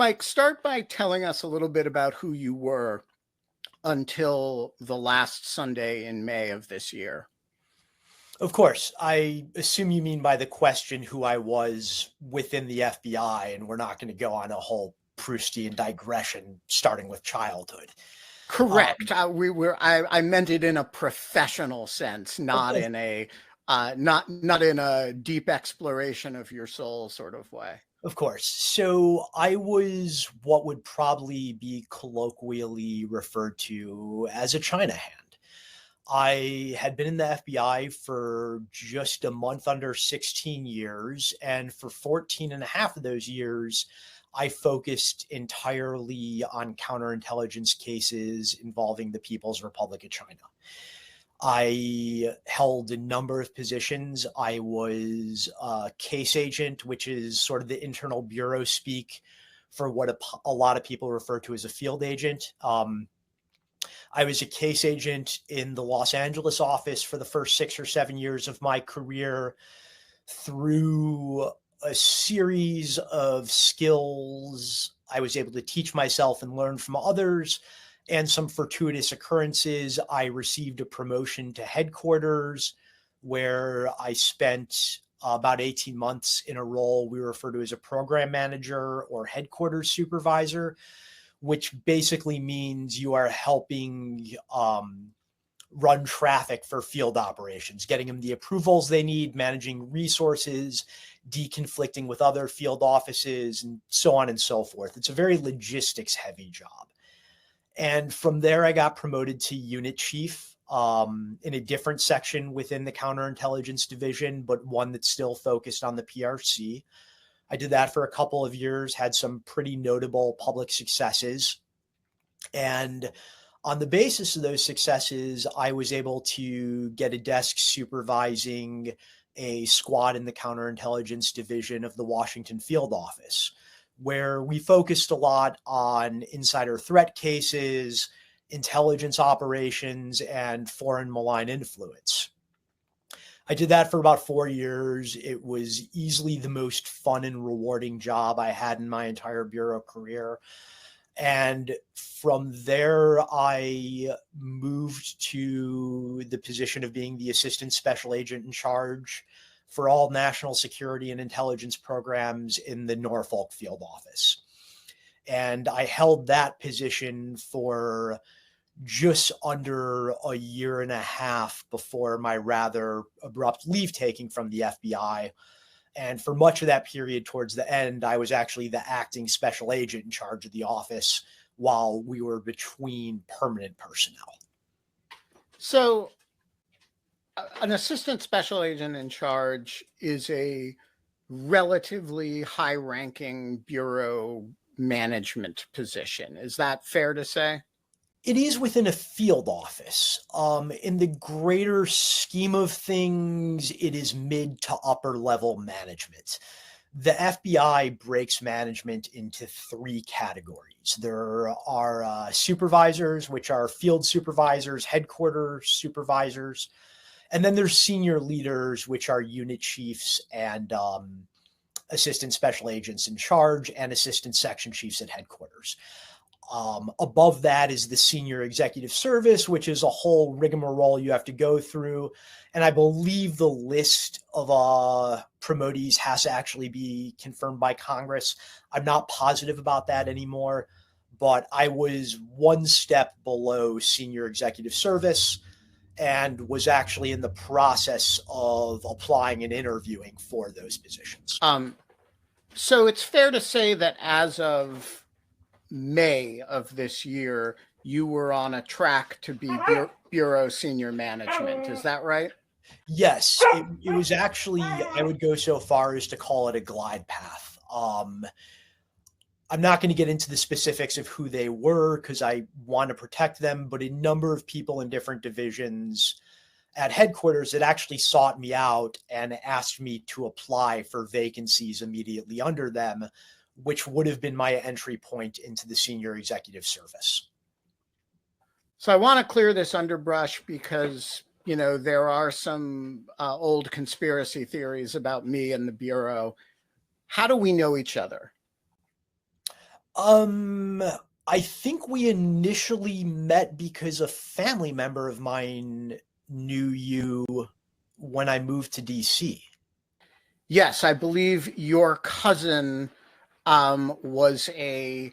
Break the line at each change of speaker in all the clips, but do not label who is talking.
Mike, start by telling us a little bit about who you were until the last Sunday in May of this year.
Of course, I assume you mean by the question who I was within the FBI, and we're not going to go on a whole Proustian digression starting with childhood.
Correct. I meant it in a professional sense, not in a not in a deep exploration of your soul sort of way.
Of course. So I was what would probably be colloquially referred to as a China hand. I had been in the FBI for just a month under 16 years. And for 14 and a half of those years, I focused entirely on counterintelligence cases involving the People's Republic of China. I held a number of positions. I was a case agent, which is sort of the internal bureau speak for what a lot of people refer to as a field agent. I was a case agent in the Los Angeles office for the first 6 or 7 years of my career. Through a series of skills I was able to teach myself and learn from others, and some fortuitous occurrences, I received a promotion to headquarters where I spent about 18 months in a role we refer to as a program manager or headquarters supervisor, which basically means you are helping run traffic for field operations, getting them the approvals they need, managing resources, deconflicting with other field offices, and so on and so forth. It's a very logistics heavy job. And from there, I got promoted to unit chief in a different section within the counterintelligence division, but one that's still focused on the PRC. I did that for a couple of years, had some pretty notable public successes. And on the basis of those successes, I was able to get a desk supervising a squad in the counterintelligence division of the Washington field office, where we focused a lot on insider threat cases, intelligence operations, and foreign malign influence. I did that for about 4 years. It was easily the most fun and rewarding job I had in my entire bureau career. And from there, I moved to the position of being the assistant special agent in charge for all national security and intelligence programs in the Norfolk field office. And I held that position for just under a year and a half before my rather abrupt leave taking from the FBI. And for much of that period towards the end, I was actually the acting special agent in charge of the office while we were between permanent personnel.
So an assistant special agent in charge is a relatively high-ranking bureau management position. Is that fair to say?
It is within a field office. In the greater scheme of things, it is mid to upper level management. The FBI breaks management into 3 categories. There are supervisors, which are field supervisors, headquarters supervisors, and then there's senior leaders, which are unit chiefs and assistant special agents in charge and assistant section chiefs at headquarters. Above that is the senior executive service, which is a whole rigmarole you have to go through. And I believe the list of promotees has to actually be confirmed by Congress. I'm not positive about that anymore, but I was one step below senior executive service and was actually in the process of applying and interviewing for those positions.
So it's fair to say that as of May of this year, you were on a track to be bureau senior management. Is that right?
Yes, it was actually, I would go so far as to call it a glide path. I'm not going to get into the specifics of who they were because I want to protect them, but a number of people in different divisions at headquarters that actually sought me out and asked me to apply for vacancies immediately under them, which would have been my entry point into the senior executive service.
So I want to clear this underbrush because, you know, there are some old conspiracy theories about me and the Bureau. How do we know each other?
Um, I think we initially met because a family member of mine knew you when I moved to DC.
Yes, I believe your cousin was a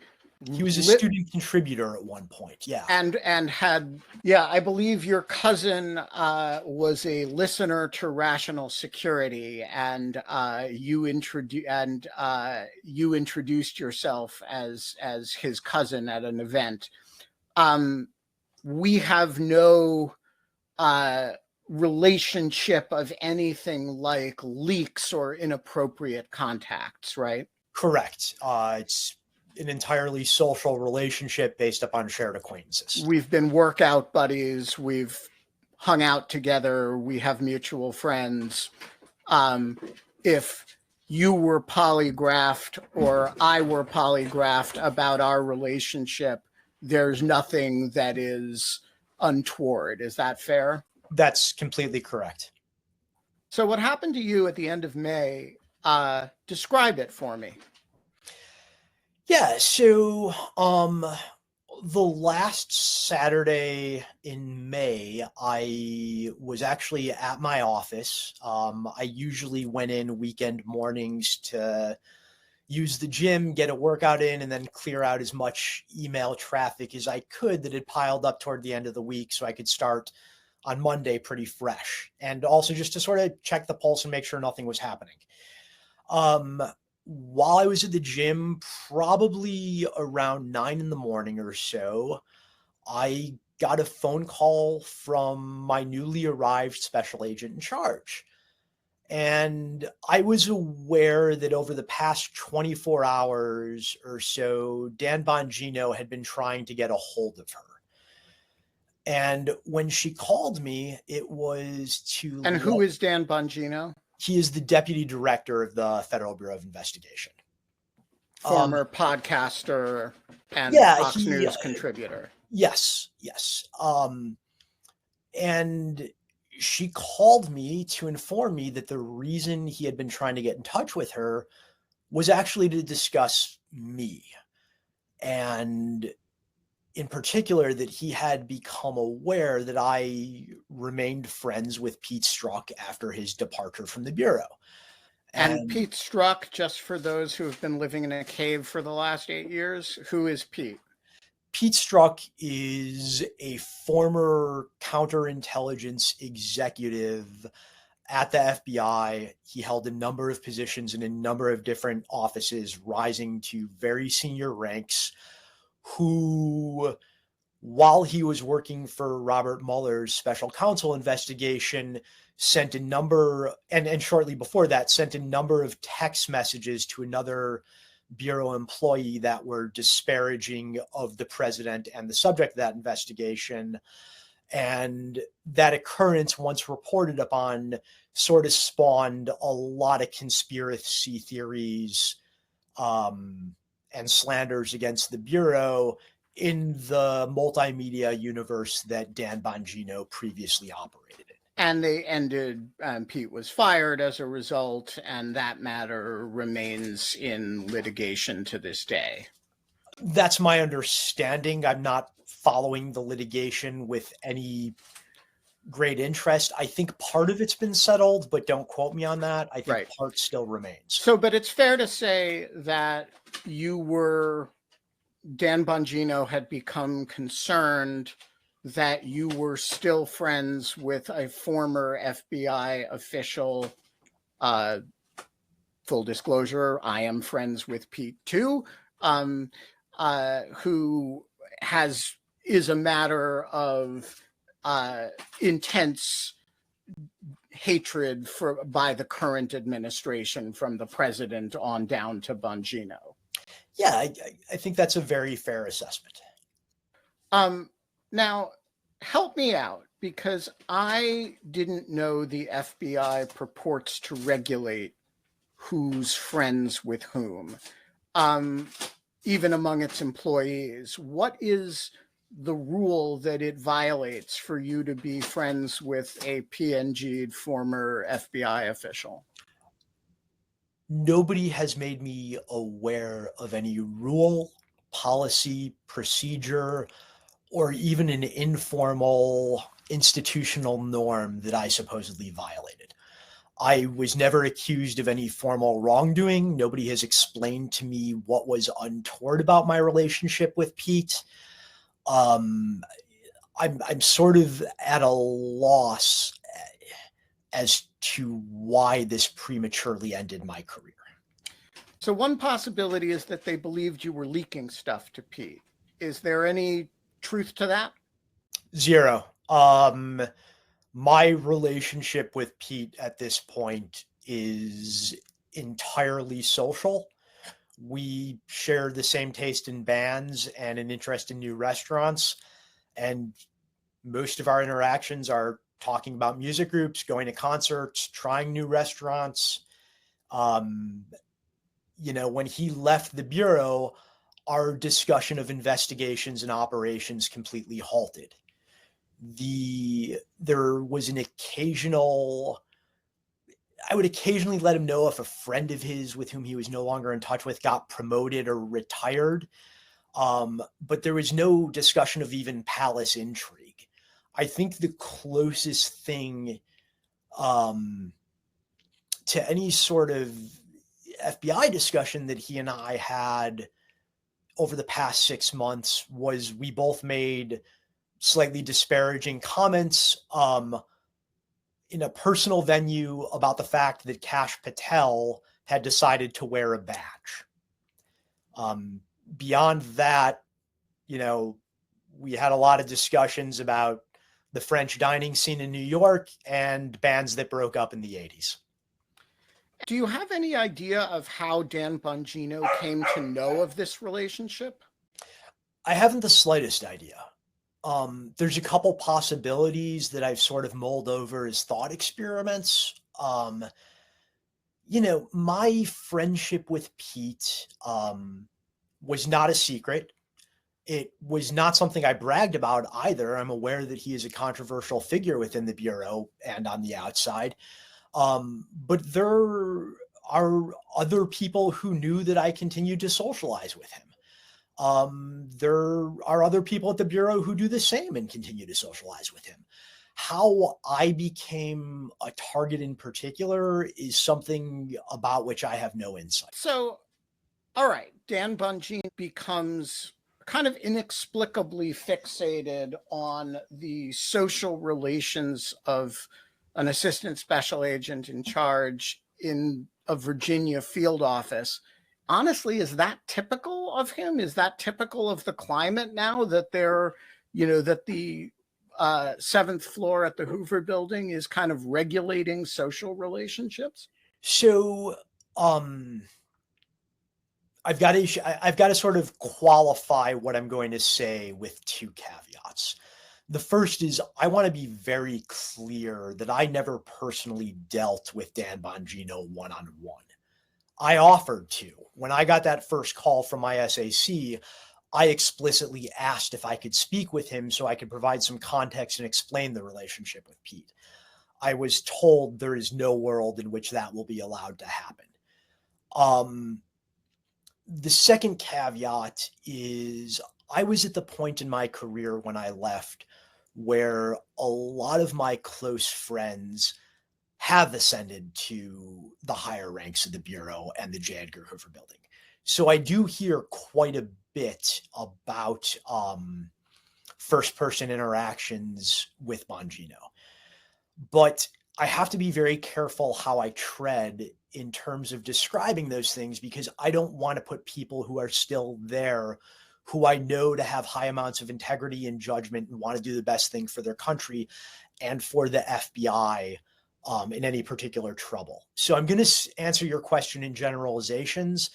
He was a
lit
student contributor at one point. Yeah.
and had, yeah, I believe your cousin was a listener to Rational Security, and you introduced yourself as his cousin at an event. Um, we have no uh, relationship of anything like leaks or inappropriate contacts, right?
Correct. It's an entirely social relationship based upon shared acquaintances.
We've been workout buddies. We've hung out together. We have mutual friends. If you were polygraphed or I were polygraphed about our relationship, there's nothing that is untoward. Is that fair?
That's completely correct.
So what happened to you at the end of May? Describe it for me.
Yeah, so the last Saturday in May, I was actually at my office. I usually went in weekend mornings to use the gym, get a workout in, and then clear out as much email traffic as I could that had piled up toward the end of the week so I could start on Monday pretty fresh. And also just to sort of check the pulse and make sure nothing was happening. While I was at the gym, probably around 9 in the morning or so, I got a phone call from my newly arrived special agent in charge. And I was aware that over the past 24 hours or so, Dan Bongino had been trying to get a hold of her. And when she called me, it was to...
And who is Dan Bongino?
He is the deputy director of the Federal Bureau of Investigation.
Former podcaster and Fox News contributor.
Yes. And she called me to inform me that the reason he had been trying to get in touch with her was actually to discuss me. And in particular, that he had become aware that I remained friends with Pete Strzok after his departure from the Bureau.
And Pete Strzok, just for those who have been living in a cave for the last 8 years, who is Pete?
Pete Strzok is a former counterintelligence executive at the FBI. He held a number of positions in a number of different offices, rising to very senior ranks, who, while he was working for Robert Mueller's special counsel investigation, sent a number, and shortly before that, sent a number of text messages to another Bureau employee that were disparaging of the president and the subject of that investigation. And that occurrence, once reported upon, sort of spawned a lot of conspiracy theories and slanders against the Bureau in the multimedia universe that Dan Bongino previously operated in.
And they ended, Pete was fired as a result, and that matter remains in litigation to this day.
That's my understanding. I'm not following the litigation with any great interest. I think part of it's been settled, but don't quote me on that. I think part still remains.
So, but it's fair to say that Dan Bongino had become concerned that you were still friends with a former FBI official. Full disclosure, I am friends with Pete too, who is a matter of intense hatred by the current administration, from the president on down to Bongino.
Yeah, I think that's a very fair assessment.
Now, help me out, because I didn't know the FBI purports to regulate who's friends with whom, even among its employees. What is the rule that it violates for you to be friends with a PNG'd former FBI official?
Nobody has made me aware of any rule policy, procedure, or even an informal institutional norm that I supposedly violated. I was never accused of any formal wrongdoing. Nobody has explained to me what was untoward about my relationship with Pete. I'm sort of at a loss as to why this prematurely ended my career.
So one possibility is that they believed you were leaking stuff to Pete. Is there any truth to that?
Zero. My relationship with Pete at this point is entirely social. We share the same taste in bands and an interest in new restaurants. And most of our interactions are talking about music groups, going to concerts, trying new restaurants. When he left the Bureau, our discussion of investigations and operations completely halted. There was an occasional, I would occasionally let him know if a friend of his with whom he was no longer in touch with got promoted or retired. But there was no discussion of even palace intrigue. I think the closest thing to any sort of FBI discussion that he and I had over the past 6 months was we both made slightly disparaging comments in a personal venue about the fact that Kash Patel had decided to wear a badge. Beyond that, we had a lot of discussions about the French dining scene in New York and bands that broke up in the 80s.
Do you have any idea of how Dan Bongino came to know of this relationship?
I haven't the slightest idea. There's a couple possibilities that I've sort of mulled over as thought experiments. My friendship with Pete was not a secret. It was not something I bragged about either. I'm aware that he is a controversial figure within the Bureau and on the outside. But there are other people who knew that I continued to socialize with him. There are other people at the Bureau who do the same and continue to socialize with him. How I became a target in particular is something about which I have no insight.
So, all right, Dan Bongino becomes kind of inexplicably fixated on the social relations of an assistant special agent in charge in a Virginia field office. Honestly, is that typical of him? Is that typical of the climate now that that the seventh floor at the Hoover Building is kind of regulating social relationships?
So, I've got to sort of qualify what I'm going to say with two caveats. The first is I want to be very clear that I never personally dealt with Dan Bongino one-on-one. I offered to. When I got that first call from my SAC, I explicitly asked if I could speak with him so I could provide some context and explain the relationship with Pete. I was told there is no world in which that will be allowed to happen. The second caveat is I was at the point in my career when I left where a lot of my close friends have ascended to the higher ranks of the Bureau and the J. Edgar Hoover Building. So I do hear quite a bit about first-person interactions with Bongino. But I have to be very careful how I tread in terms of describing those things because I don't want to put people who are still there who I know to have high amounts of integrity and judgment and want to do the best thing for their country and for the FBI in any particular trouble. So I'm going to answer your question in generalizations.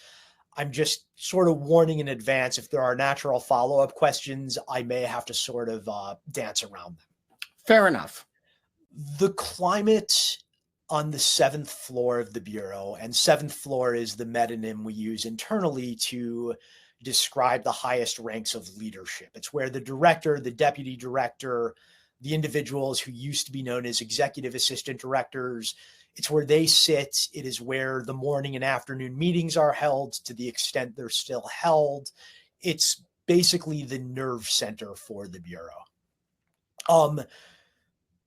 I'm just sort of warning in advance if there are natural follow-up questions, I may have to sort of dance around them.
Fair enough.
The climate on the 7th floor of the Bureau, and 7th floor is the metonym we use internally to describe the highest ranks of leadership. It's where the director, the deputy director, the individuals who used to be known as executive assistant directors, it's where they sit. It is where the morning and afternoon meetings are held to the extent they're still held. It's basically the nerve center for the Bureau.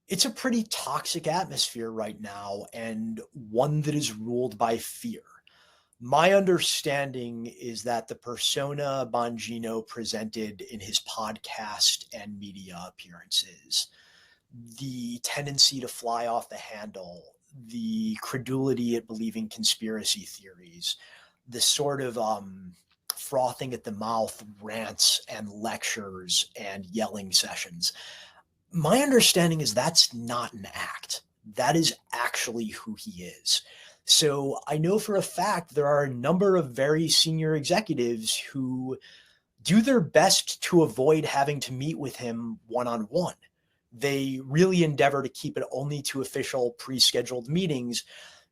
It's a pretty toxic atmosphere right now, and one that is ruled by fear. My understanding is that the persona Bongino presented in his podcast and media appearances, the tendency to fly off the handle, the credulity at believing conspiracy theories, the sort of frothing at the mouth rants and lectures and yelling sessions. My understanding is that's not an act. That is actually who he is. So I know for a fact there are a number of very senior executives who do their best to avoid having to meet with him one-on-one. They really endeavor to keep it only to official pre-scheduled meetings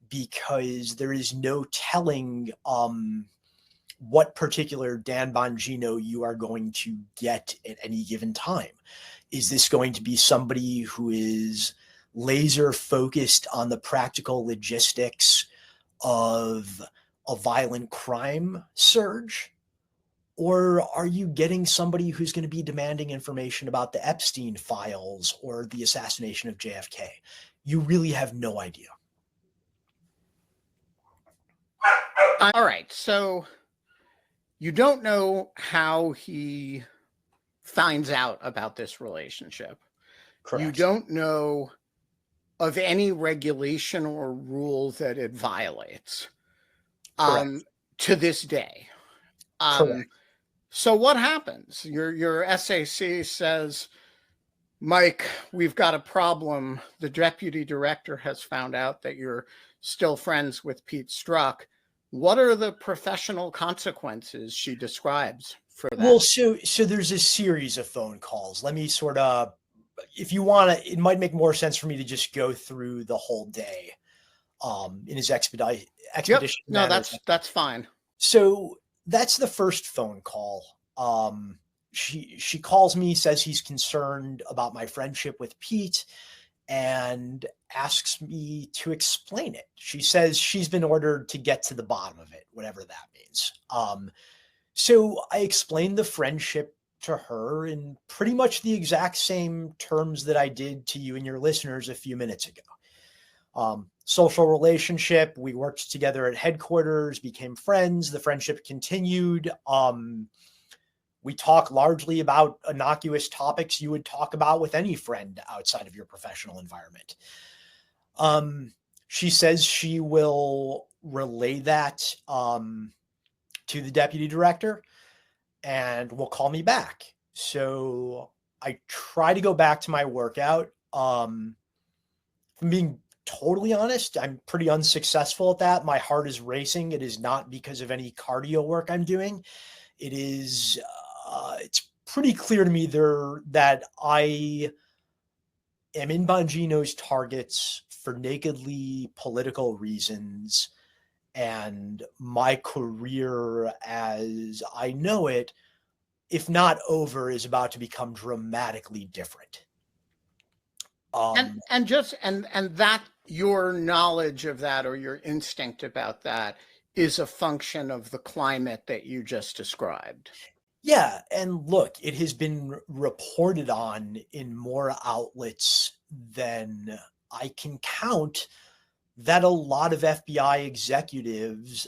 because there is no telling what particular Dan Bongino you are going to get at any given time. Is this going to be somebody who is laser focused on the practical logistics of a violent crime surge? Or are you getting somebody who's going to be demanding information about the Epstein files or the assassination of JFK? You really have no idea.
All right. So you don't know how he finds out about this relationship.
Correct.
You don't know of any regulation or rule that it violates to this day.
Correct.
So what happens? Your SAC says, Mike, we've got a problem. The deputy director has found out that you're still friends with Pete Strzok. What are the professional consequences she describes for that?
Well, so there's a series of phone calls. Let me sort of, if you want to, it might make more sense for me to just go through the whole day in his expedition.
Yep. No, that's fine.
So that's the first phone call. She calls me, says he's concerned about my friendship with Pete, and asks me to explain it. She says she's been ordered to get to the bottom of it, whatever that means. So I explained the friendship to her in pretty much the exact same terms that I did to you and your listeners a few minutes ago. Social relationship, we worked together at headquarters, became friends, the friendship continued. We talk largely about innocuous topics you would talk about with any friend outside of your professional environment. She says she will relay that to the deputy director and will call me back. So I try to go back to my workout. From being totally honest, I'm pretty unsuccessful at that. My heart is racing. It is not because of any cardio work I'm doing. It is, it's pretty clear to me that I am in Bongino's targets for nakedly political reasons, and my career as I know it, if not over, is about to become dramatically different.
And that your knowledge of that or your instinct about that is a function of the climate that you just described.
Yeah. And look, it has been reported on in more outlets than I can count that a lot of FBI executives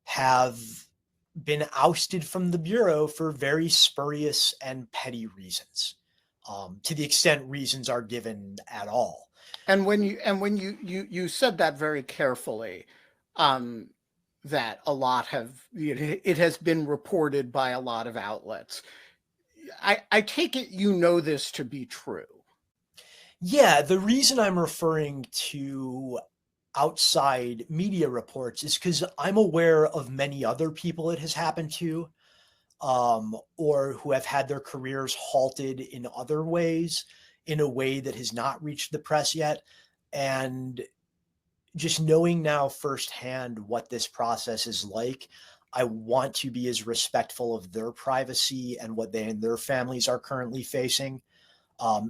have been ousted from the Bureau for very spurious and petty reasons, to the extent reasons are given at all.
And when you said that very carefully, that a lot it has been reported by a lot of outlets. I take it you know this to be true.
Yeah, the reason I'm referring to outside media reports is because I'm aware of many other people it has happened to, or who have had their careers halted in other ways, in a way that has not reached the press yet. And just knowing now firsthand what this process is like, I want to be as respectful of their privacy and what they and their families are currently facing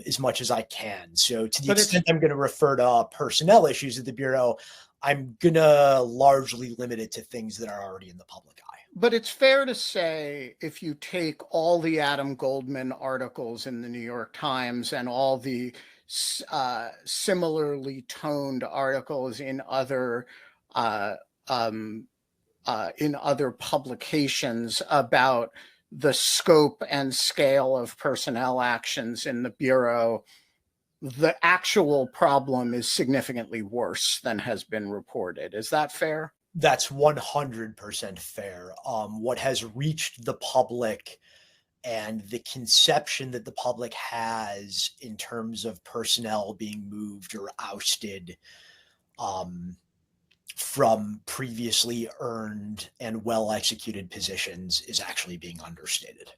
as much as I can. So to the extent I'm going to refer to personnel issues at the Bureau, I'm going to largely limit it to things that are already in the public eye.
But it's fair to say, if you take all the Adam Goldman articles in the New York Times and all the similarly toned articles uh, um, in other publications about the scope and scale of personnel actions in the Bureau, the actual problem is significantly worse than has been reported. Is that fair?
That's 100% fair. What has reached the public and the conception that the public has in terms of personnel being moved or ousted from previously earned and well-executed positions is actually being understated.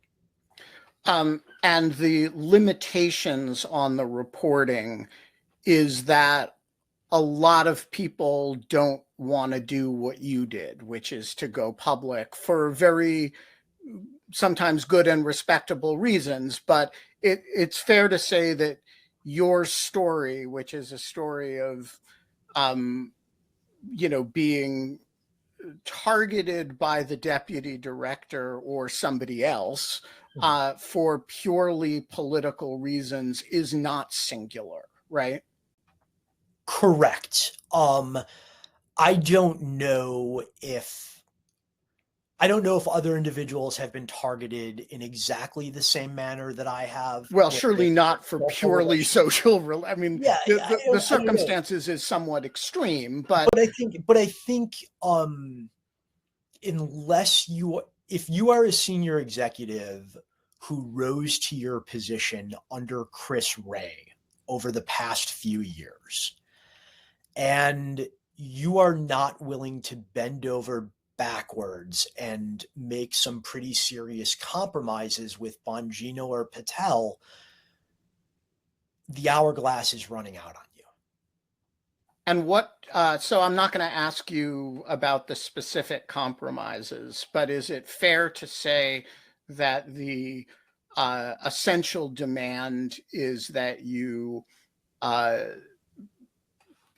And the limitations on the reporting is that a lot of people don't want to do what you did, which is to go public for very sometimes good and respectable reasons. But it's fair to say that your story, which is a story of, being targeted by the deputy director or somebody else for purely political reasons, is not singular, right?
Correct. I don't know if other individuals have been targeted in exactly the same manner that I have.
Well, surely not for purely social. I mean,
yeah,
the circumstances is somewhat extreme, but
I think, if you are a senior executive who rose to your position under Chris Wray over the past few years, and you are not willing to bend over backwards and make some pretty serious compromises with Bongino or Patel, the hourglass is running out on you.
And so I'm not going to ask you about the specific compromises, but is it fair to say that the essential demand is that you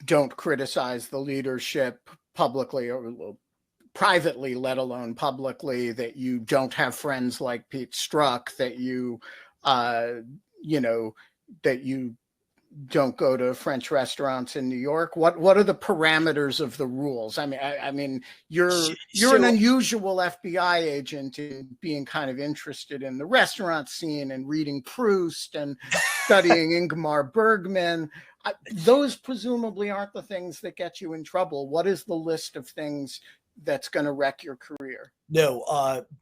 don't criticize the leadership publicly or privately, let alone publicly, that you don't have friends like Pete Strzok, that that you don't go to French restaurants in New York? What are the parameters of the rules? I mean, you're an unusual FBI agent in being kind of interested in the restaurant scene and reading Proust and studying Ingmar Bergman. Those presumably aren't the things that get you in trouble. What is the list of things that's going to wreck your career?
No,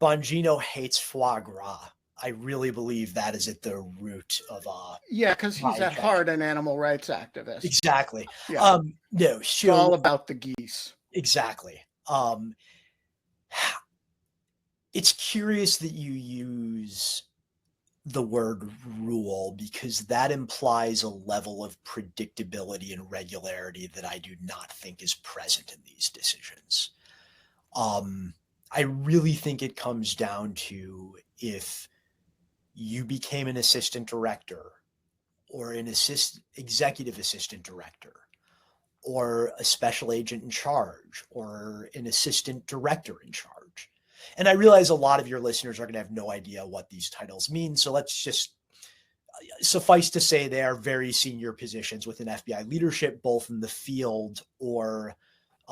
Bongino hates foie gras. I really believe that is at the root of
because he's at heart an animal rights activist.
Exactly.
Yeah.
No,
it's all about the geese.
Exactly. It's curious that you use the word rule, because that implies a level of predictability and regularity that I do not think is present in these decisions. I really think it comes down to, if you became an assistant director or an executive assistant director or a special agent in charge or an assistant director in charge. And I realize a lot of your listeners are going to have no idea what these titles mean. So let's just suffice to say they are very senior positions within FBI leadership, both in the field or...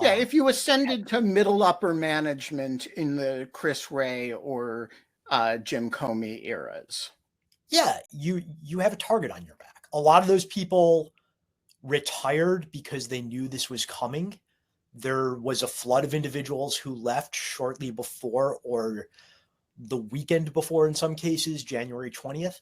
if you ascended to middle upper management in the Chris Wray or Jim Comey eras.
Yeah, you have a target on your back. A lot of those people retired because they knew this was coming. There was a flood of individuals who left shortly before, or the weekend before in some cases, January 20th.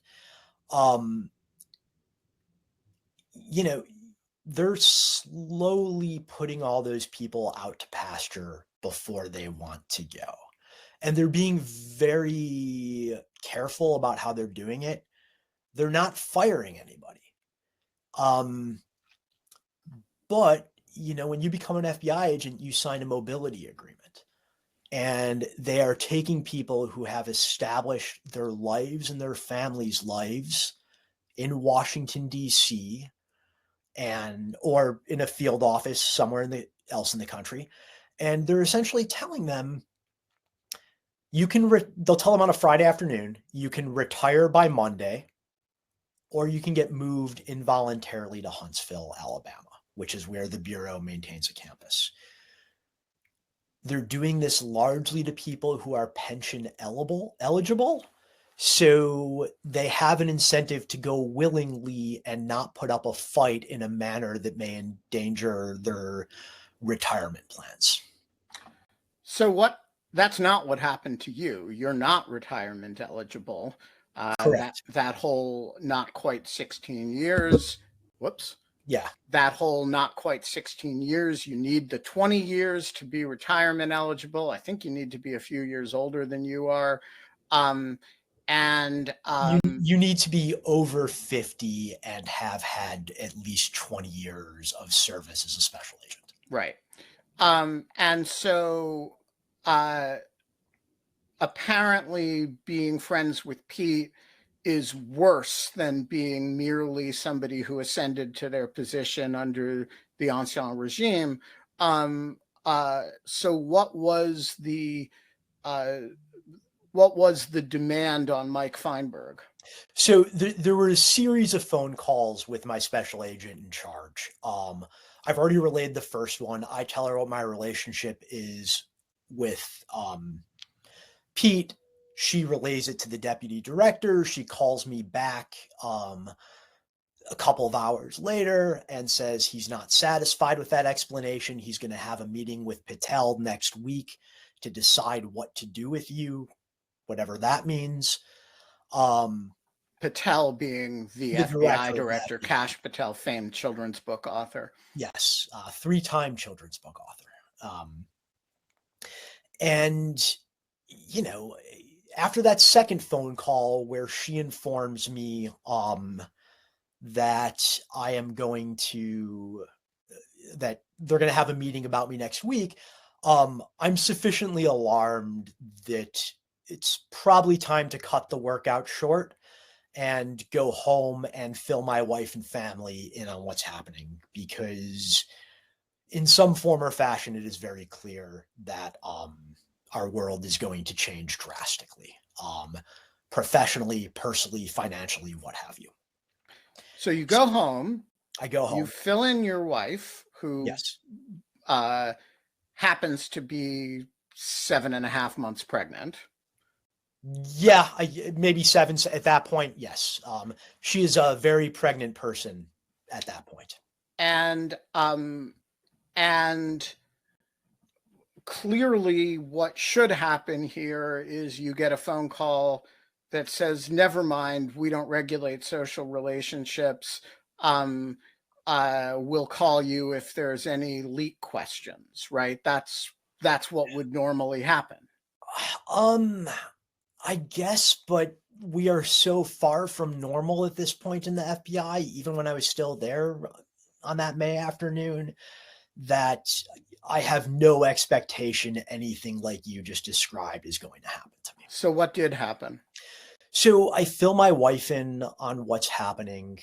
They're slowly putting all those people out to pasture before they want to go. And they're being very careful about how they're doing it. They're not firing anybody. But, when you become an FBI agent, you sign a mobility agreement. And they are taking people who have established their lives and their families' lives in Washington, D.C., or in a field office somewhere else in the country. And they're essentially telling them, they'll tell them on a Friday afternoon, you can retire by Monday, or you can get moved involuntarily to Huntsville, Alabama, which is where the Bureau maintains a campus. They're doing this largely to people who are pension eligible. So they have an incentive to go willingly and not put up a fight in a manner that may endanger their retirement plans.
So that's not what happened to you. You're not retirement eligible.
Correct.
That whole not quite 16 years. Whoops.
Yeah.
That whole not quite 16 years, you need the 20 years to be retirement eligible. I think you need to be a few years older than you are. You
need to be over 50 and have had at least 20 years of service as a special agent.
Right. And so apparently being friends with Pete is worse than being merely somebody who ascended to their position under the ancien regime. So what was the demand on Mike Feinberg?
So there were a series of phone calls with my special agent in charge. I've already relayed the first one. I tell her what my relationship is with Pete. She relays it to the deputy director. She calls me back a couple of hours later and says he's not satisfied with that explanation. He's going to have a meeting with Patel next week to decide what to do with you, whatever that means.
Patel being the FBI director, Kash Patel, famed children's book author.
Yes, 3-time children's book author. And, after that second phone call where she informs me that that they're going to have a meeting about me next week, I'm sufficiently alarmed that it's probably time to cut the workout short and go home and fill my wife and family in on what's happening, because in some form or fashion, it is very clear that our world is going to change drastically, professionally, personally, financially, what have you.
So you go home.
I go home.
You fill in your wife, who
yes.
Happens to be 7.5 months pregnant.
Yeah, maybe 7 at that point. Yes. She is a very pregnant person at that point.
And clearly what should happen here is you get a phone call that says, never mind, we don't regulate social relationships. We'll call you if there's any leak questions, right? That's what would normally happen.
I guess, but we are so far from normal at this point in the FBI, even when I was still there on that May afternoon, that I have no expectation anything like you just described is going to happen to me.
So what did happen?
So I fill my wife in on what's happening.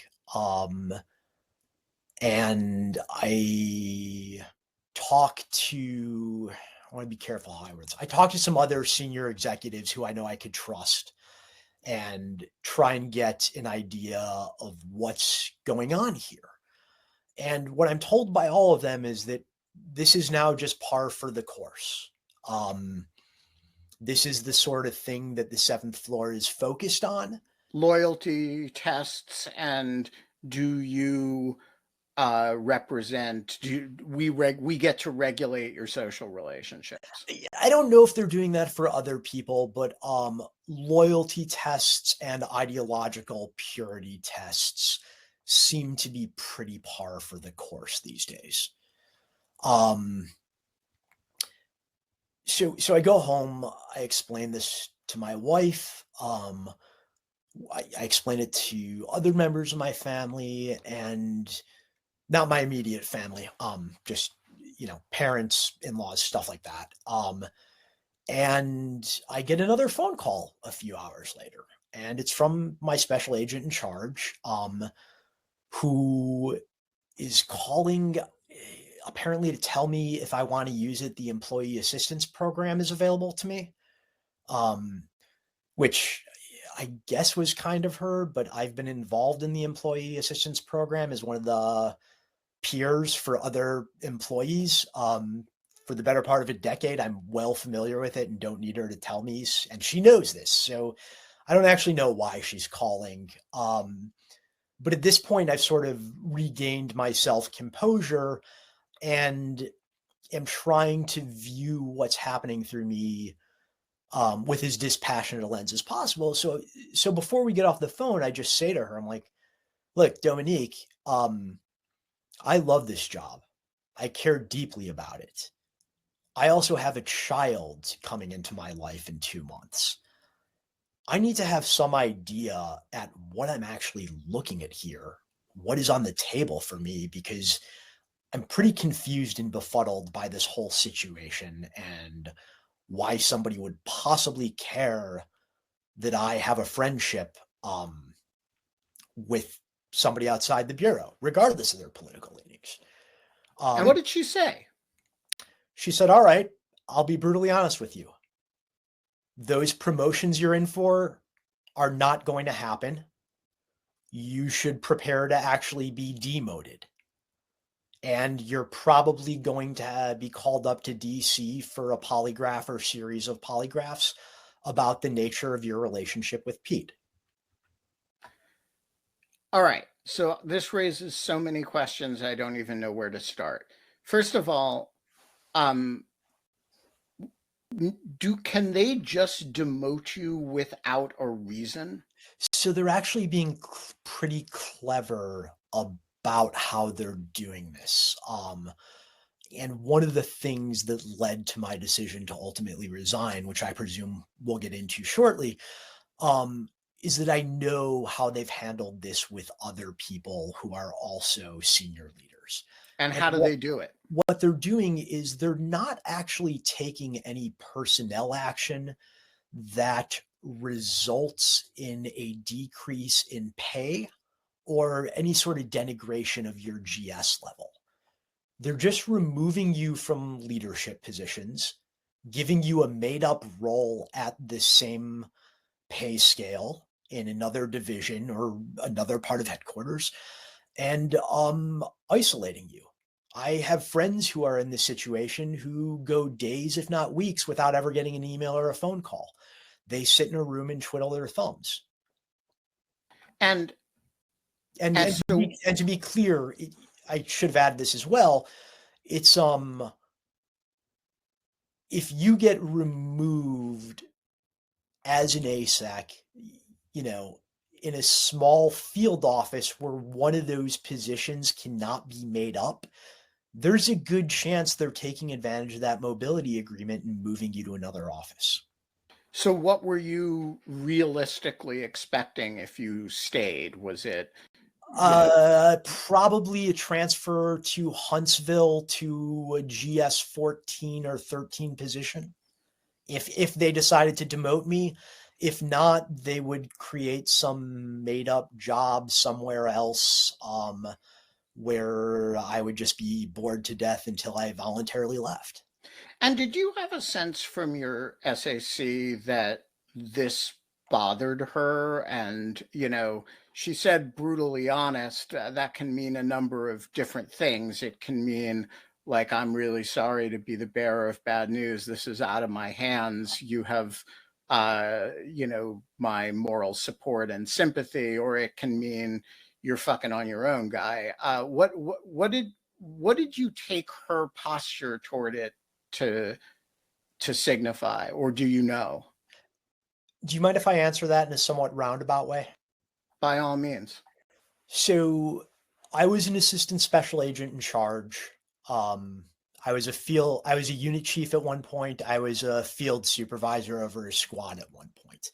And I talk to, I want to be careful how I words. I talk to some other senior executives who I know I could trust and try and get an idea of what's going on here. And what I'm told by all of them is that this is now just par for the course. This is the sort of thing that the 7th floor is focused on.
Loyalty tests, and do you represent? We get to regulate your social relationships?
I don't know if they're doing that for other people, but loyalty tests and ideological purity tests seem to be pretty par for the course these days. So I go home, I explain this to my wife. I explain it to other members of my family, and not my immediate family, just, parents, in-laws, stuff like that. And I get another phone call a few hours later, and it's from my special agent in charge, who is calling apparently to tell me if I want to use it, the employee assistance program is available to me. which I guess was kind of her, but I've been involved in the employee assistance program as one of the peers for other employees for the better part of a decade. I'm well familiar with it and don't need her to tell me. And she knows this. So I don't actually know why she's calling. But at this point, I've sort of regained my self-composure and am trying to view what's happening through me with as dispassionate a lens as possible. So before we get off the phone, I just say to her, I'm like, look, Dominique, I love this job. I care deeply about it. I also have a child coming into my life in 2 months. I need to have some idea at what I'm actually looking at here, what is on the table for me, because I'm pretty confused and befuddled by this whole situation and why somebody would possibly care that I have a friendship with somebody outside the bureau, regardless of their political leanings.
And what did she say?
She said, all right, I'll be brutally honest with you. Those promotions you're in for are not going to happen. You should prepare to actually be demoted. And you're probably going to be called up to DC for a polygraph or series of polygraphs about the nature of your relationship with Pete.
All right. So this raises so many questions, I don't even know where to start. First of all, can they just demote you without a reason?
So they're actually being pretty clever about how they're doing this. And one of the things that led to my decision to ultimately resign, which I presume we'll get into shortly, is that I know how they've handled this with other people who are also senior leaders.
And how do they do it?
What they're doing is they're not actually taking any personnel action that results in a decrease in pay or any sort of denigration of your GS level. They're just removing you from leadership positions, giving you a made-up role at the same pay scale in another division or another part of headquarters, and isolating you. I have friends who are in this situation who go days, if not weeks, without ever getting an email or a phone call. They sit in a room and twiddle their thumbs. And to be clear, I should have added this as well. It's if you get removed as an ASEC, in a small field office where one of those positions cannot be made up, there's a good chance they're taking advantage of that mobility agreement and moving you to another office.
So what were you realistically expecting if you stayed? Was it
probably a transfer to Huntsville to a GS 14 or 13 position if they decided to demote me? If not, they would create some made up job somewhere else where I would just be bored to death until I voluntarily left.
And did you have a sense from your SAC that this bothered her? And, she said brutally honest. That can mean a number of different things. It can mean, like, I'm really sorry to be the bearer of bad news. This is out of my hands. You have, my moral support and sympathy. Or it can mean you're fucking on your own, guy. What did you take her posture toward it to signify, or do you know?
Do you mind if I answer that in a somewhat roundabout way?
By all means.
So I was an assistant special agent in charge. I was a unit chief at one point. I was a field supervisor over a squad at one point.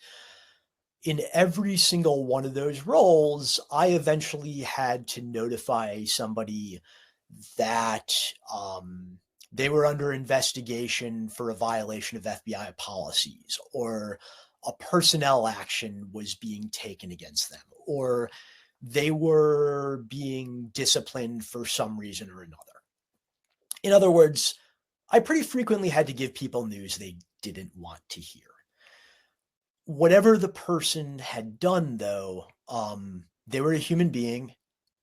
In every single one of those roles, I eventually had to notify somebody that they were under investigation for a violation of FBI policies, or a personnel action was being taken against them, or they were being disciplined for some reason or another. In other words, I pretty frequently had to give people news they didn't want to hear. Whatever the person had done, though, they were a human being,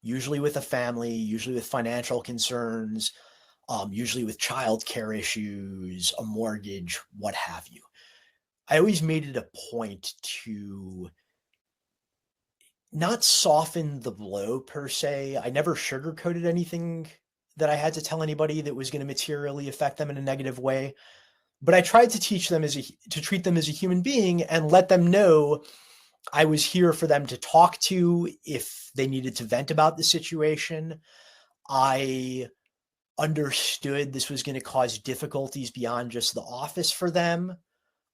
usually with a family, usually with financial concerns, usually with childcare issues, a mortgage, what have you. I always made it a point to not soften the blow per se. I never sugarcoated anything that I had to tell anybody that was going to materially affect them in a negative way. But I tried to teach them to treat them as a human being and let them know I was here for them to talk to if they needed to vent about the situation. I understood this was going to cause difficulties beyond just the office for them.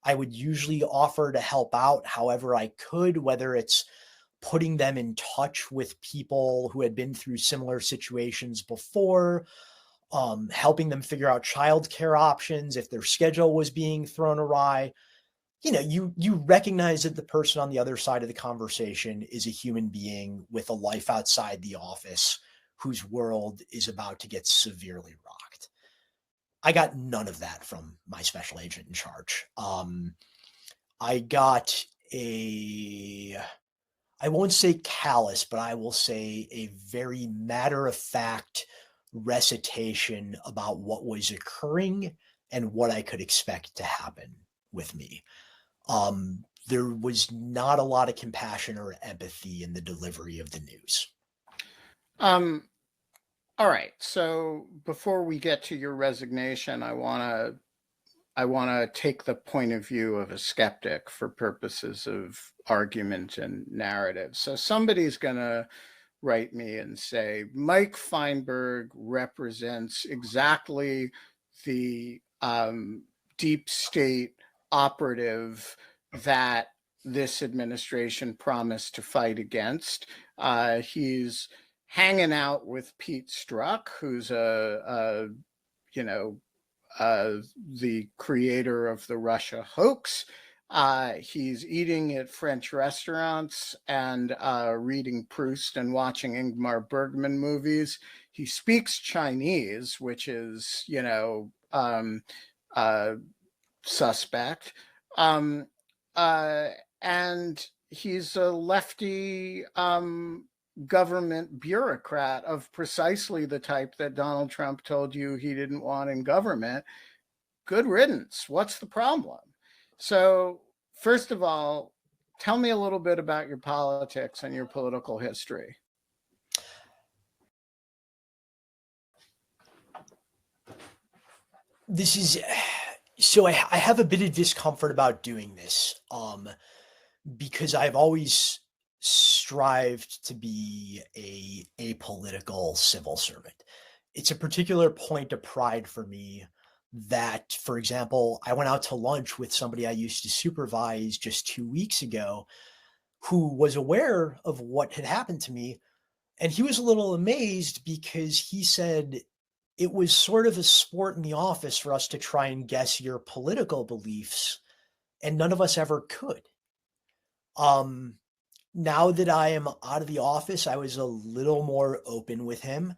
I would usually offer to help out however I could, whether it's putting them in touch with people who had been through similar situations before, helping them figure out childcare options if their schedule was being thrown awry. You recognize that the person on the other side of the conversation is a human being with a life outside the office whose world is about to get severely rocked. I got none of that from my special agent in charge. I got I won't say callous, but I will say a very matter-of-fact recitation about what was occurring and what I could expect to happen with me. There was not a lot of compassion or empathy in the delivery of the news.
All right. So before we get to your resignation, I want to take the point of view of a skeptic for purposes of argument and narrative. So somebody's going to write me and say, Mike Feinberg represents exactly the deep state operative that this administration promised to fight against. He's hanging out with Pete Strzok, who's the creator of the Russia hoax. He's eating at French restaurants and reading Proust and watching Ingmar Bergman movies. He speaks Chinese, which is, suspect. And he's a lefty government bureaucrat of precisely the type that Donald Trump told you he didn't want in government. Good riddance. What's the problem? So, first of all, tell me a little bit about your politics and your political history.
So I have a bit of discomfort about doing this, because I've always strived to be a apolitical civil servant. It's a particular point of pride for me that, for example, I went out to lunch with somebody I used to supervise just 2 weeks ago who was aware of what had happened to me. And he was a little amazed because he said it was sort of a sport in the office for us to try and guess your political beliefs, and none of us ever could. Now that I am out of the office, I was a little more open with him.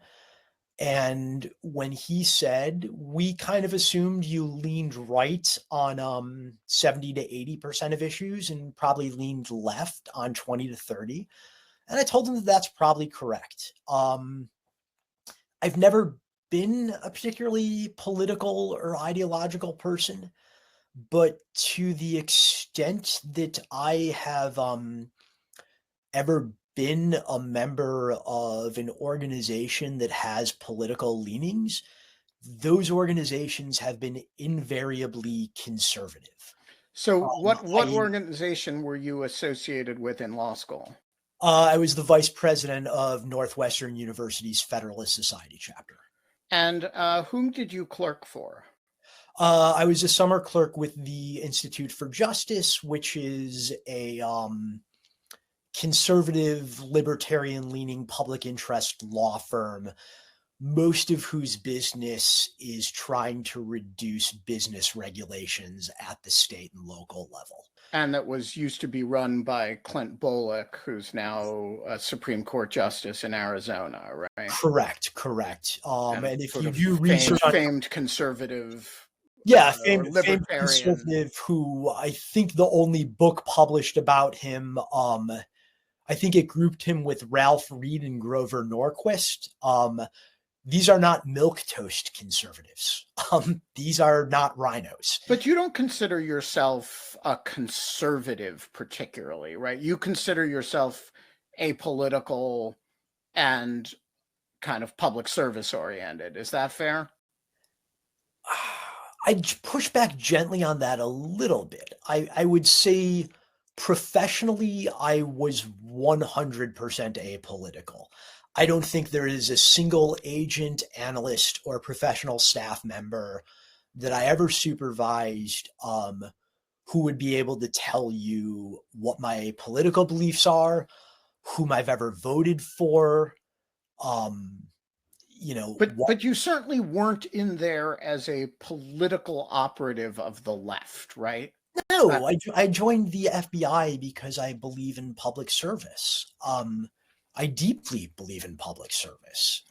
And when he said, we kind of assumed you leaned right on 70 to 80% of issues and probably leaned left on 20 to 30. And I told him that that's probably correct. I've never been a particularly political or ideological person, but to the extent that I have ever been a member of an organization that has political leanings, those organizations have been invariably conservative.
So what organization were you associated with in law school?
I was the vice president of Northwestern University's Federalist Society chapter.
And whom did you clerk for?
I was a summer clerk with the Institute for Justice, which is a conservative, libertarian-leaning public interest law firm, most of whose business is trying to reduce business regulations at the state and local level.
And that used to be run by Clint Bolick, who's now a Supreme Court justice in Arizona, right?
Correct. And if you do
research, famed conservative
Yeah,
or
famed
libertarian.
conservative who I think the only book published about him, I think it grouped him with Ralph Reed and Grover Norquist. These are not milquetoast conservatives. These are not rhinos.
But you don't consider yourself a conservative particularly, right? You consider yourself apolitical and kind of public service oriented. Is that fair?
I'd push back gently on that a little bit. I would say professionally, I was 100% apolitical. I don't think there is a single agent, analyst, or professional staff member that I ever supervised who would be able to tell you what my political beliefs are, whom I've ever voted for, um, what.
But you certainly weren't in there as a political operative of the left, right?
No, I joined the FBI because I believe in public service. I deeply believe in public service.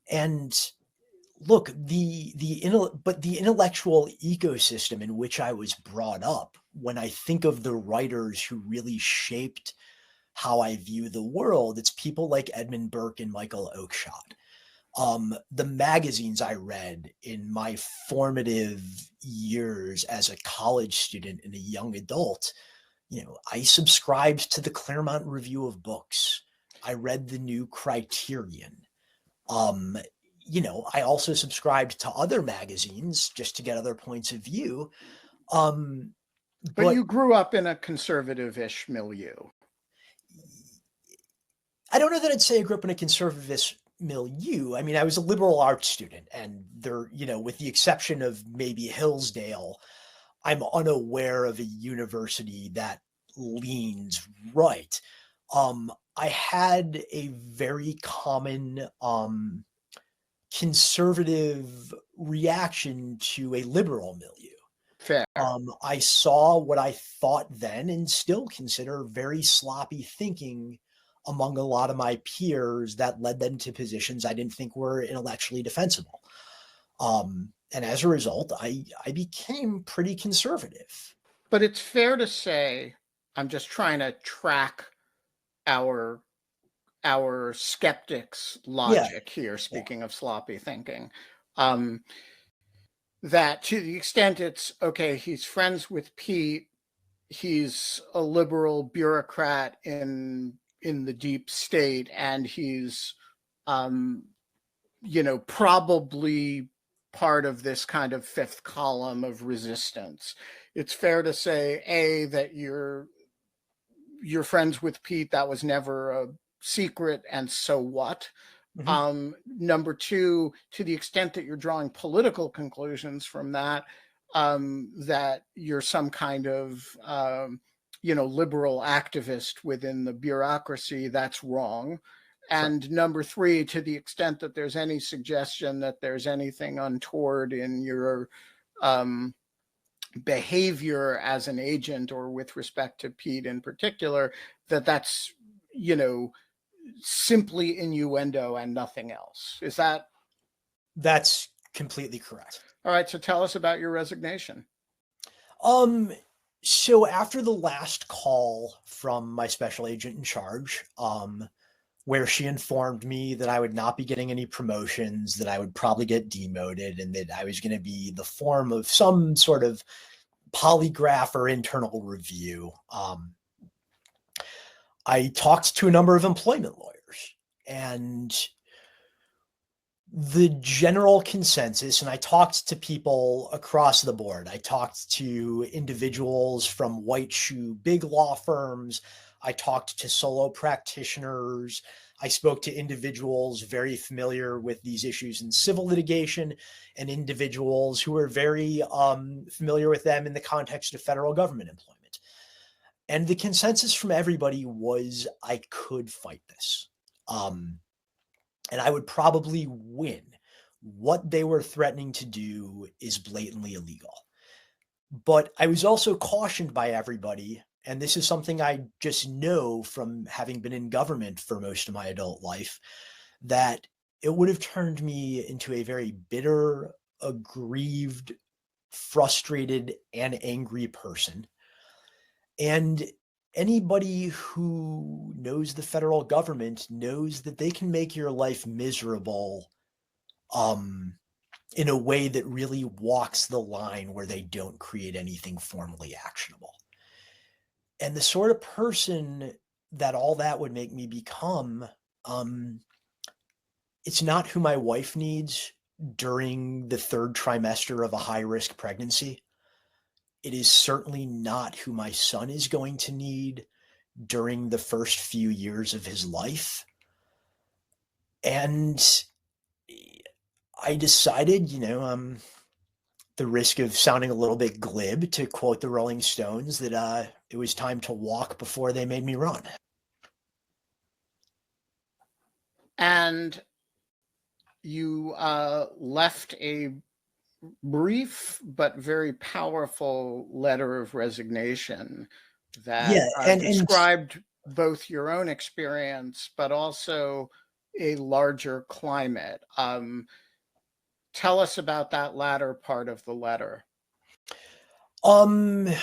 And look, but the intellectual ecosystem in which I was brought up, when I think of the writers who really shaped how I view the world, it's people like Edmund Burke and Michael Oakeshott. The magazines I read in my formative years as a college student and a young adult, I subscribed to the Claremont Review of Books. I read the New Criterion. I also subscribed to other magazines just to get other points of view.
But you grew up in a conservative-ish milieu.
I don't know that I'd say I grew up in a conservative milieu. I mean, I was a liberal arts student, and there, with the exception of maybe Hillsdale, I'm unaware of a university that leans right. I had a very common conservative reaction to a liberal milieu.
Fair.
I saw what I thought then and still consider very sloppy thinking among a lot of my peers that led them to positions I didn't think were intellectually defensible. And as a result, I became pretty conservative.
But it's fair to say, I'm just trying to track our skeptics' logic here, speaking of sloppy thinking, that to the extent it's, okay, he's friends with Pete, he's a liberal bureaucrat in the deep state, and he's probably part of this kind of fifth column of resistance. It's fair to say, that you're friends with Pete, that was never a secret, and so what? Mm-hmm. Number two, to the extent that you're drawing political conclusions from that, that you're some kind of liberal activist within the bureaucracy, that's wrong. And sure. Number three, to the extent that there's any suggestion that there's anything untoward in your behavior as an agent or with respect to Pete in particular, that's simply innuendo and nothing else. Is that?
That's completely correct.
All right, so tell us about your resignation.
So after the last call from my special agent in charge, where she informed me that I would not be getting any promotions, that I would probably get demoted, and that I was going to be the form of some sort of polygraph or internal review, I talked to a number of employment lawyers, and the general consensus, and I talked to people across the board. I talked to individuals from white shoe big law firms. I talked to solo practitioners. I spoke to individuals very familiar with these issues in civil litigation and individuals who were very familiar with them in the context of federal government employment. And the consensus from everybody was I could fight this. And I would probably win. What they were threatening to do is blatantly illegal. But I was also cautioned by everybody, and this is something I just know from having been in government for most of my adult life, that it would have turned me into a very bitter, aggrieved, frustrated, and angry person. And anybody who knows the federal government knows that they can make your life miserable in a way that really walks the line where they don't create anything formally actionable. And the sort of person that all that would make me become, it's not who my wife needs during the third trimester of a high-risk pregnancy. It is certainly not who my son is going to need during the first few years of his life. And I decided, the risk of sounding a little bit glib, to quote the Rolling Stones, that it was time to walk before they made me run.
And you left a brief but very powerful letter of resignation that described both your own experience, but also a larger climate. Tell us about that latter part of the letter.
In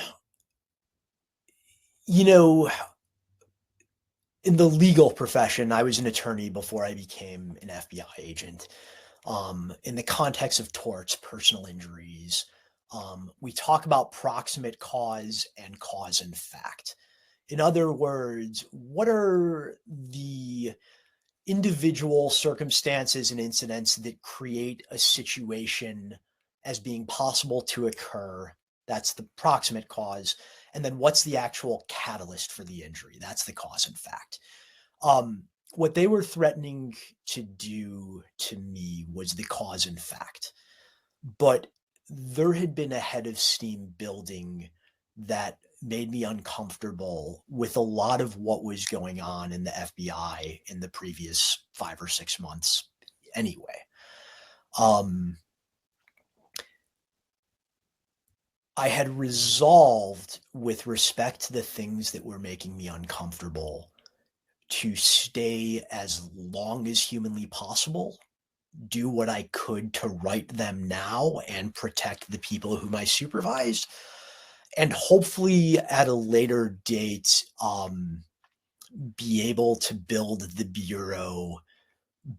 the legal profession, I was an attorney before I became an FBI agent. In the context of torts, personal injuries, we talk about proximate cause and cause and fact. In other words, what are the individual circumstances and incidents that create a situation as being possible to occur? That's the proximate cause. And then what's the actual catalyst for the injury? That's the cause and fact. What they were threatening to do to me was the cause and fact. But there had been a head of steam building that made me uncomfortable with a lot of what was going on in the FBI in the previous 5 or 6 months anyway. I had resolved, with respect to the things that were making me uncomfortable, to stay as long as humanly possible, do what I could to right them now and protect the people whom I supervised, and hopefully at a later date be able to build the Bureau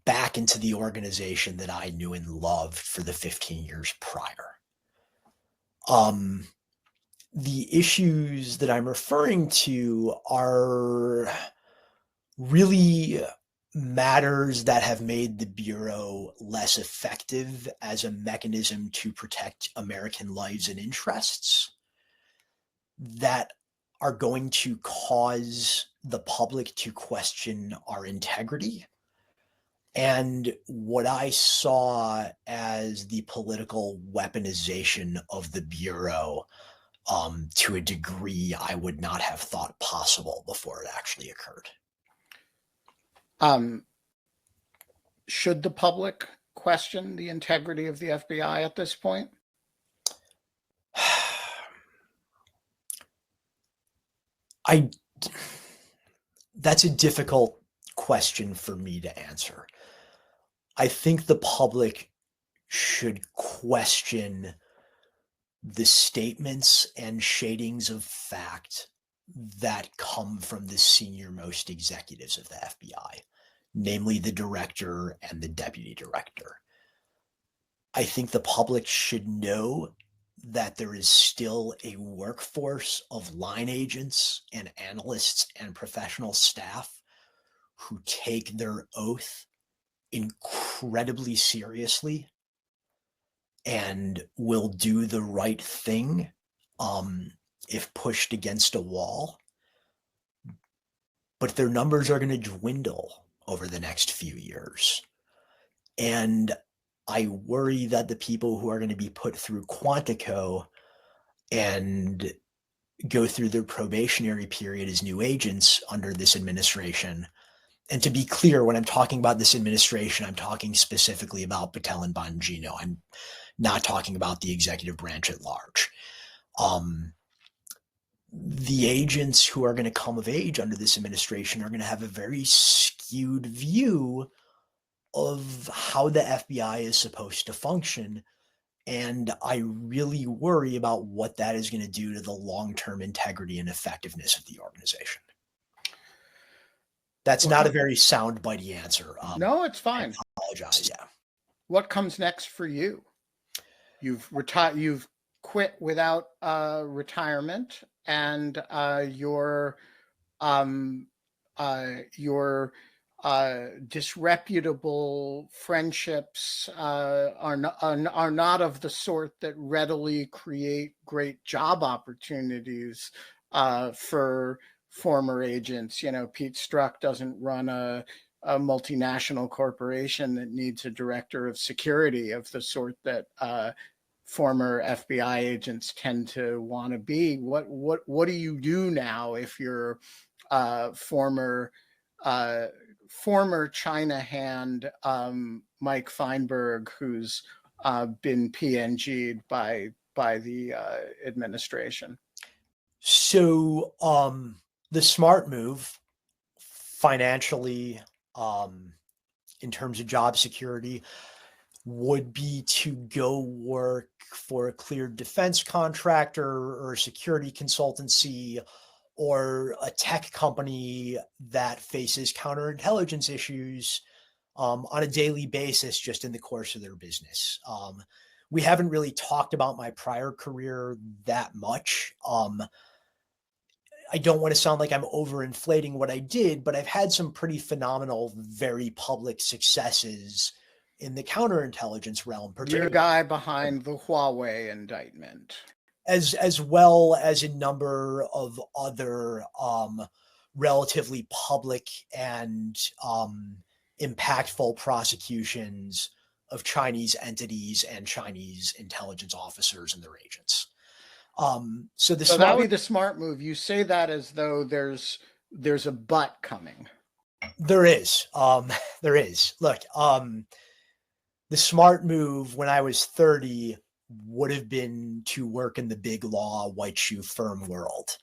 back into the organization that I knew and loved for the 15 years prior. The issues that I'm referring to are really matters that have made the Bureau less effective as a mechanism to protect American lives and interests, that are going to cause the public to question our integrity. And what I saw as the political weaponization of the Bureau to a degree I would not have thought possible before it actually occurred.
Should the public question the integrity of the FBI at this point?
That's a difficult question for me to answer. I think the public should question the statements and shadings of fact that come from the senior most executives of the FBI, namely the director and the deputy director. I think the public should know that there is still a workforce of line agents and analysts and professional staff who take their oath incredibly seriously and will do the right thing if pushed against a wall. But their numbers are going to dwindle over the next few years. And I worry that the people who are going to be put through Quantico and go through their probationary period as new agents under this administration. And to be clear, when I'm talking about this administration, I'm talking specifically about Patel and Bongino. I'm not talking about the executive branch at large. The agents who are going to come of age under this administration are going to have a very skewed view of how the FBI is supposed to function And I really worry about what that is going to do to the long-term integrity and effectiveness of the organization. That's not a very soundbitey answer.
No, it's
I
fine.
apologize. Yeah.
What comes next for you? You've retired. You've quit without retirement, and your disreputable friendships are not of the sort that readily create great job opportunities for former agents. You know, Pete Strzok doesn't run a multinational corporation that needs a director of security of the sort that former FBI agents tend to want to be. What do you do now if you're former China hand Mike Feinberg, who's been PNG'd by the administration?
So the smart move financially, in terms of job security, would be to go work for a cleared defense contractor or a security consultancy or a tech company that faces counterintelligence issues on a daily basis just in the course of their business. We haven't really talked about my prior career that much. I don't want to sound like I'm overinflating what I did, but I've had some pretty phenomenal, very public successes in the counterintelligence realm.
You're the guy behind the Huawei indictment,
as well as a number of other relatively public and impactful prosecutions of Chinese entities and Chinese intelligence officers and their agents. So
that would be the smart move. You say that as though there's a but coming.
There is. There is. Look, the smart move when I was 30 would have been to work in the big law white shoe firm world,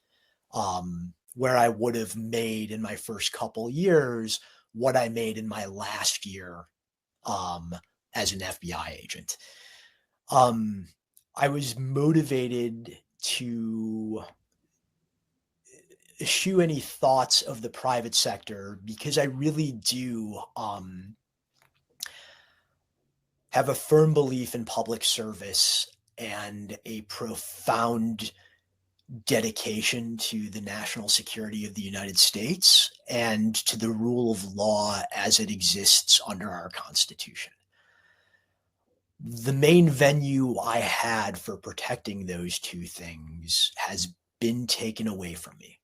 where I would have made in my first couple years what I made in my last year as an FBI agent. I was motivated to eschew any thoughts of the private sector because I really do have a firm belief in public service and a profound dedication to the national security of the United States and to the rule of law as it exists under our Constitution. The main venue I had for protecting those two things has been taken away from me.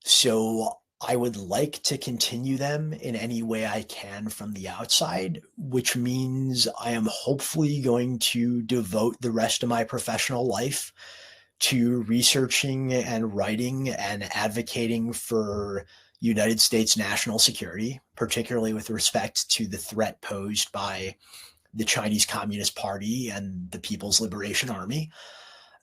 So I would like to continue them in any way I can from the outside, which means I am hopefully going to devote the rest of my professional life to researching and writing and advocating for United States national security, particularly with respect to the threat posed by the Chinese Communist Party and the People's Liberation Army,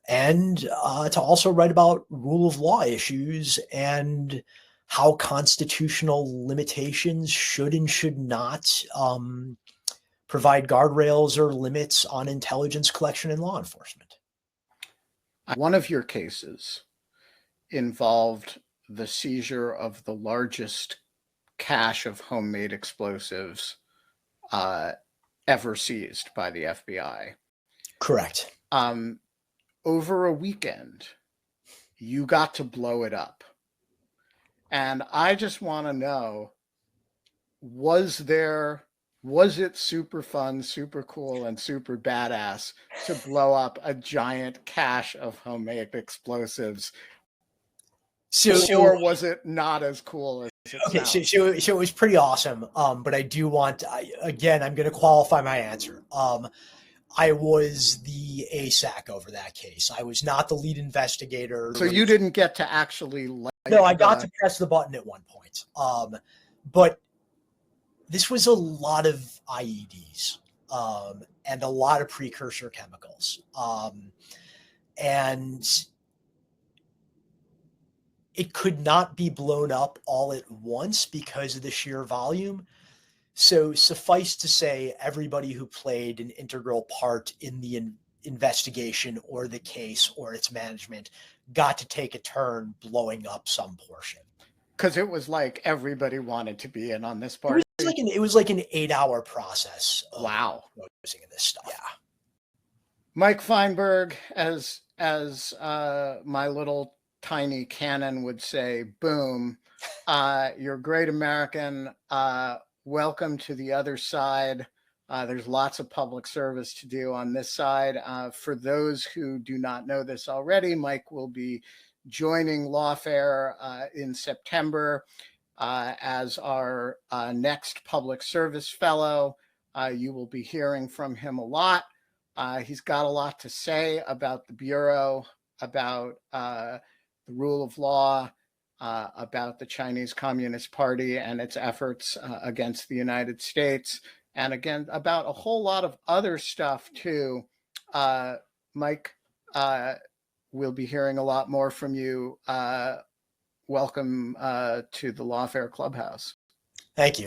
and to also write about rule of law issues and how constitutional limitations should and should not provide guardrails or limits on intelligence collection and law enforcement.
One of your cases involved the seizure of the largest cache of homemade explosives ever seized by the FBI.
Correct.
Over a weekend, you got to blow it up. And I just want to know, was it super fun, super cool, and super badass to blow up a giant cache of homemade explosives? Or was it not as cool as it sounds?
So it was pretty awesome. But I do want, again, I'm going to qualify my answer. I was the ASAC over that case. I was not the lead investigator.
So you didn't get to actually
No, I got to press the button at one point. But this was a lot of IEDs and a lot of precursor chemicals. And it could not be blown up all at once because of the sheer volume. So suffice to say, everybody who played an integral part in the investigation or the case or its management got to take a turn blowing up some portion.
Because it was like everybody wanted to be in on this
It
party.
was like an 8-hour process.
Wow.
Using this stuff.
Yeah. Mike Feinberg, as my little tiny cannon would say, boom. You're a great American. Welcome to the other side. There's lots of public service to do on this side. For those who do not know this already, Mike will be joining Lawfare in September as our next public service fellow. You will be hearing from him a lot. He's got a lot to say about the Bureau, about the rule of law, about the Chinese Communist Party and its efforts against the United States, and again, about a whole lot of other stuff too. Mike, we'll be hearing a lot more from you. Welcome to the Lawfare Clubhouse.
Thank you.